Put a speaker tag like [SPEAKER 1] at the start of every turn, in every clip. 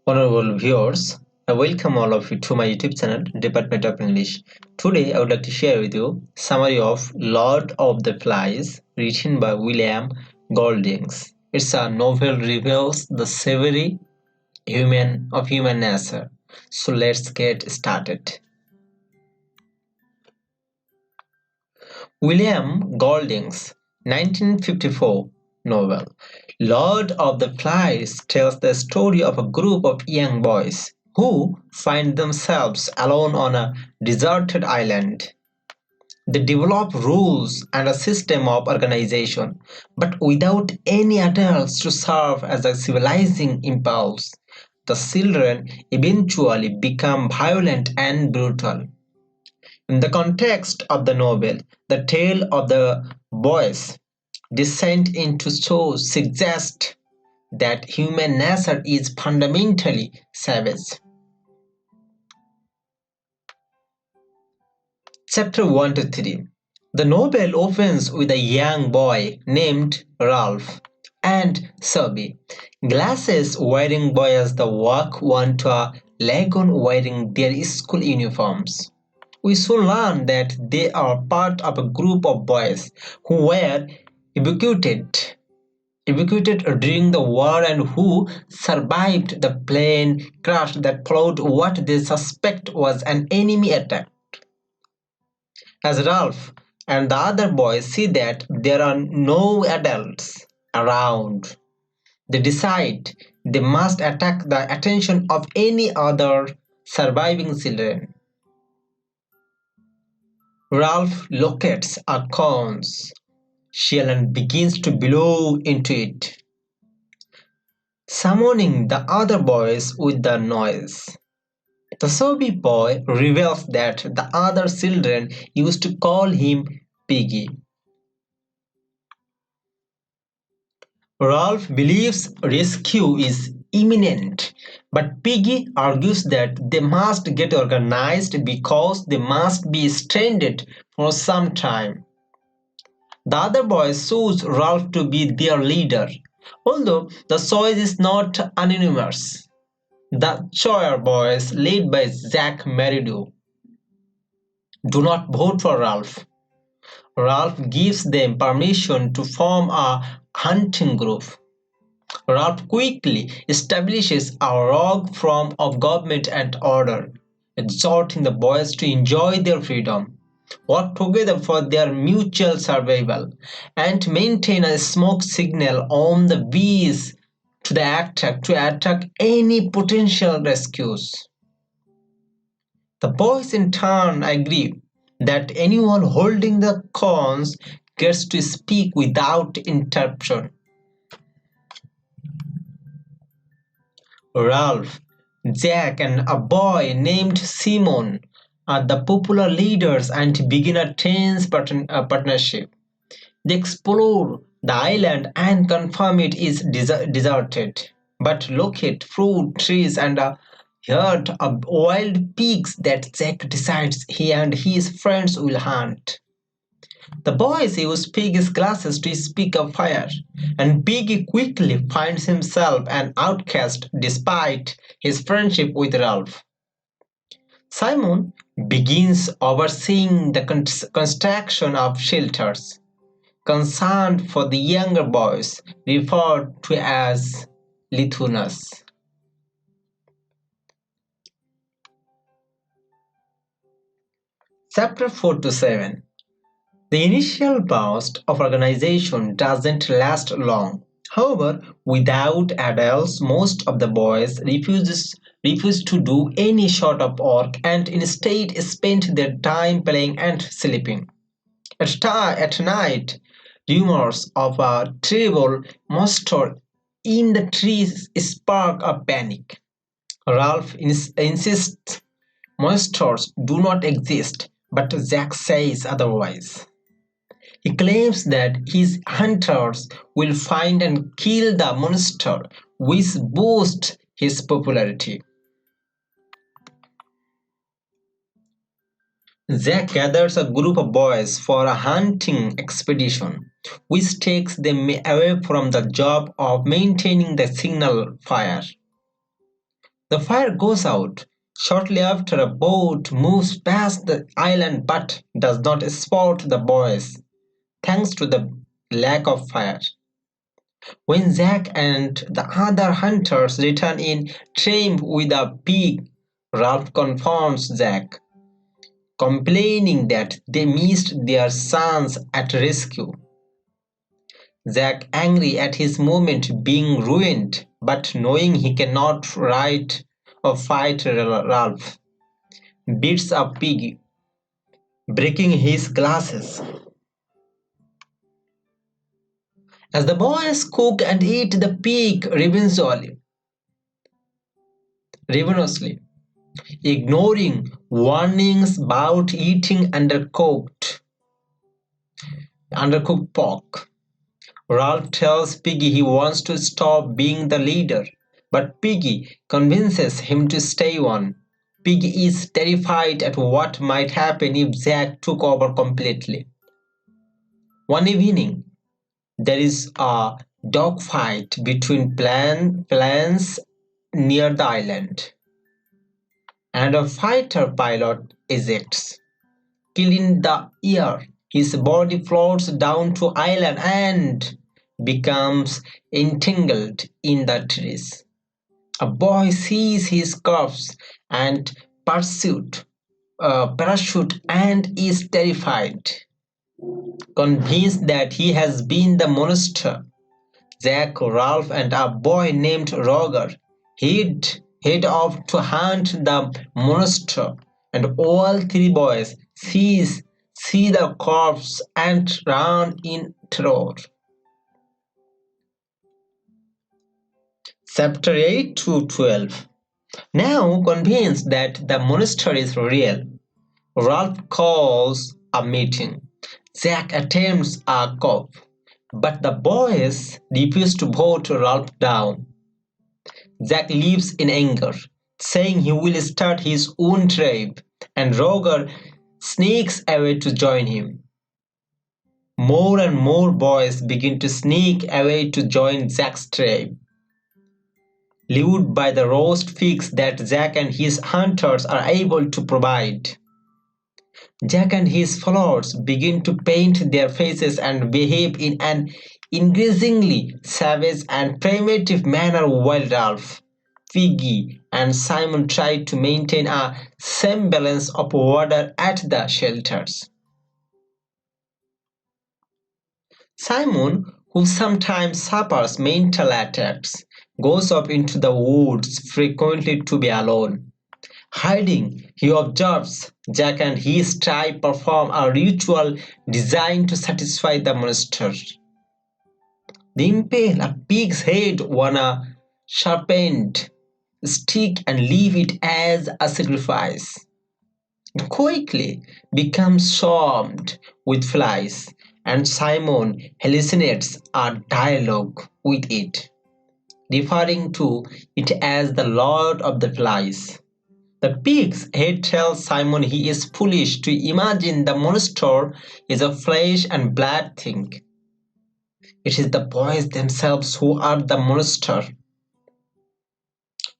[SPEAKER 1] Honorable viewers, I welcome all of you to my YouTube channel, Department of English. Today, I would like to share with you summary of Lord of the Flies, written by William Goldings. It's a novel reveals the severity of human nature. So let's get started. William Golding's 1954 novel Lord of the Flies tells the story of a group of young boys who find themselves alone on a deserted island. They develop rules and a system of organization, but without any adults to serve as a civilizing impulse. The children eventually become violent and brutal. In the context of the novel, the tale of the boys' descent into shows suggests that human nature is fundamentally savage. Chapter 1 to 3. The novel opens with a young boy named Ralph and Sophie, glasses wearing boys the walk one to a lagoon wearing their school uniforms. We soon learn that they are part of a group of boys who were evacuated evacuated during the war and who survived the plane crash that followed what they suspect was an enemy attack. As Ralph and the other boys see that there are no adults around, they decide they must attract the attention of any other surviving children. Ralph locates a conch shell and begins to blow into it, summoning the other boys with the noise. The Sobe boy reveals that the other children used to call him Piggy. Ralph believes rescue is imminent, but Piggy argues that they must get organized because they must be stranded for some time. The other boys choose Ralph to be their leader, although the choice is not unanimous. The Choir boys, led by Jack Meridew, do not vote for Ralph. Ralph gives them permission to form a hunting group. Ralph quickly establishes a rogue form of government and order, exhorting the boys to enjoy their freedom, work together for their mutual survival, and maintain a smoke signal on the bees to attack any potential rescues. The boys in turn agree that anyone holding the cones gets to speak without interruption. Ralph, Jack, and a boy named Simon are the popular leaders and begin a tense partnership. They explore the island and confirm it is deserted, but locate fruit trees and a herd of wild pigs that Jack decides he and his friends will hunt. The boys use Piggy's glasses to speak of fire, and Piggy quickly finds himself an outcast despite his friendship with Ralph. Simon begins overseeing the construction of shelters, concerned for the younger boys, referred to as Lithunas. Chapter 4 to 7. The initial burst of organization doesn't last long. However, without adults, most of the boys refuse to do any sort of work and instead spend their time playing and sleeping. At night, rumors of a terrible monster in the trees spark a panic. Ralph insists monsters do not exist, but Jack says otherwise. He claims that his hunters will find and kill the monster, which boosts his popularity. Jack gathers a group of boys for a hunting expedition, which takes them away from the job of maintaining the signal fire. The fire goes out. Shortly after, a boat moves past the island but does not spot the boys, thanks to the lack of fire. When Zack and the other hunters return in triumph with a pig, Ralph confronts Zack, complaining that they missed their chance at rescue. Zack, angry at his moment being ruined, but knowing he cannot ride or fight Ralph, beats up Piggy, breaking his glasses. As the boys cook and eat the pig ravenously, ignoring warnings about eating undercooked pork. Ralph tells Piggy he wants to stop being the leader, but Piggy convinces him to stay on. Piggy is terrified at what might happen if Zack took over completely. One evening, there is a dogfight between planes near the island, and a fighter pilot ejects, killing the air. His body floats down to island and becomes entangled in the trees. A boy sees his corpse and parachute and is terrified, convinced that he has been the monster. Jack, Ralph, and a boy named Roger head off to hunt the monster, and all three boys see the corpse and run in terror. Chapter 8 to 12. Now convinced that the monster is real, Ralph calls a meeting. Jack attempts a coup, but the boys refuse to vote Ralph down. Jack leaves in anger, saying he will start his own tribe, and Roger sneaks away to join him. More and more boys begin to sneak away to join Jack's tribe, lured by the roast figs that Jack and his hunters are able to provide. Jack and his followers begin to paint their faces and behave in an increasingly savage and primitive manner while Ralph, Piggy, and Simon try to maintain a semblance of order at the shelters. Simon, who sometimes suffers mental attacks, goes off into the woods frequently to be alone. Hiding, he observes Jack and his tribe perform a ritual designed to satisfy the monster. They impale a pig's head on a sharpened stick and leave it as a sacrifice. It quickly becomes swarmed with flies, and Simon hallucinates a dialogue with it, referring to it as the Lord of the Flies. The pig's head tells Simon he is foolish to imagine the monster is a flesh and blood thing. It is the boys themselves who are the monster.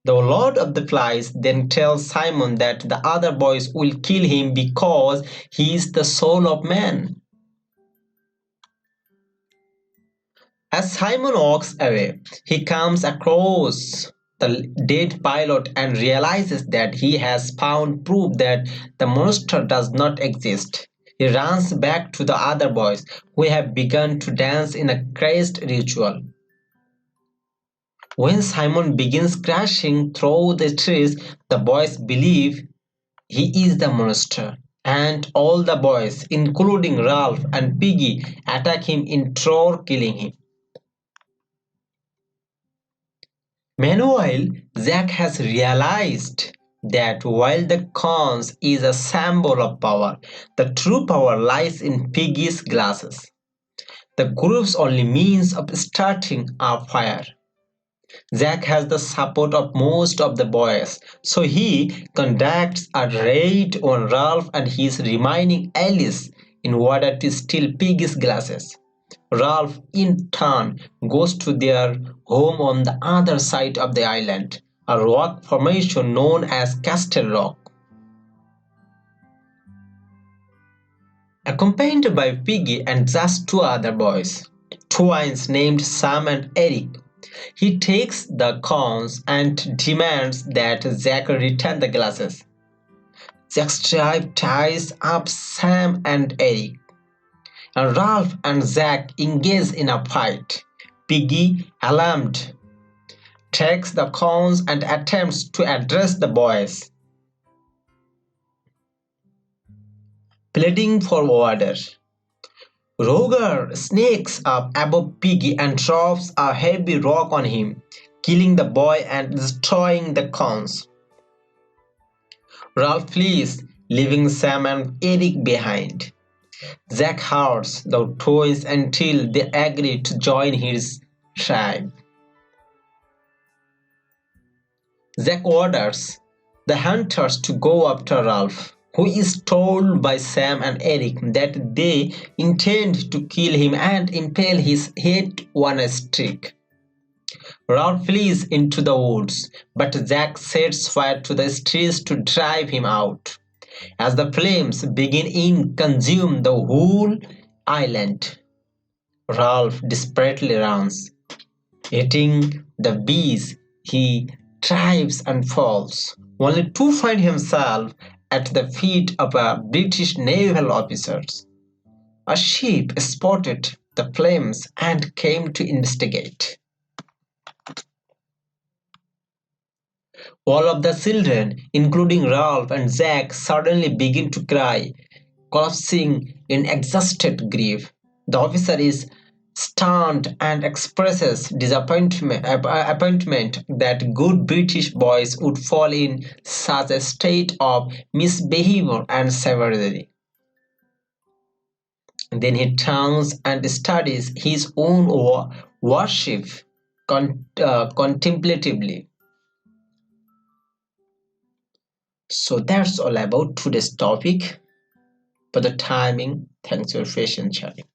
[SPEAKER 1] The Lord of the Flies then tells Simon that the other boys will kill him because he is the soul of man. As Simon walks away, he comes across the dead pilot and realizes that he has found proof that the monster does not exist. He runs back to the other boys who have begun to dance in a crazed ritual. When Simon begins crashing through the trees, the boys believe he is the monster, and all the boys, including Ralph and Piggy, attack him in terror, killing him. Meanwhile, Zack has realized that while the cons is a symbol of power, the true power lies in Piggy's glasses, the group's only means of starting a fire. Zack has the support of most of the boys, so he conducts a raid on Ralph and his remaining allies in order to steal Piggy's glasses. Ralph, in turn, goes to their home on the other side of the island, a rock formation known as Castle Rock. Accompanied by Piggy and just two other boys, twins named Sam and Eric, he takes the cones and demands that Zack return the glasses. Zack's tribe ties up Sam and Eric, and Ralph and Zack engage in a fight. Piggy, alarmed, takes the cones and attempts to address the boys, pleading for order. Roger sneaks up above Piggy and drops a heavy rock on him, killing the boy and destroying the cones. Ralph flees, leaving Sam and Eric behind. Zack hurts the twins until they agree to join his tribe. Zack orders the hunters to go after Ralph, who is told by Sam and Eric that they intend to kill him and impale his head on a stick. Ralph flees into the woods, but Zack sets fire to the trees to drive him out. As the flames begin to consume the whole island, Ralph desperately runs. Hitting the bees, he trips and falls, only to find himself at the feet of a British naval officer. A ship spotted the flames and came to investigate. All of the children, including Ralph and Zack, suddenly begin to cry, collapsing in exhausted grief. The officer is stunned and expresses disappointment that good British boys would fall in such a state of misbehavior and savagery. Then he turns and studies his own worship contemplatively. So that's all about today's topic. For the timing, thanks for your patience, Charlie.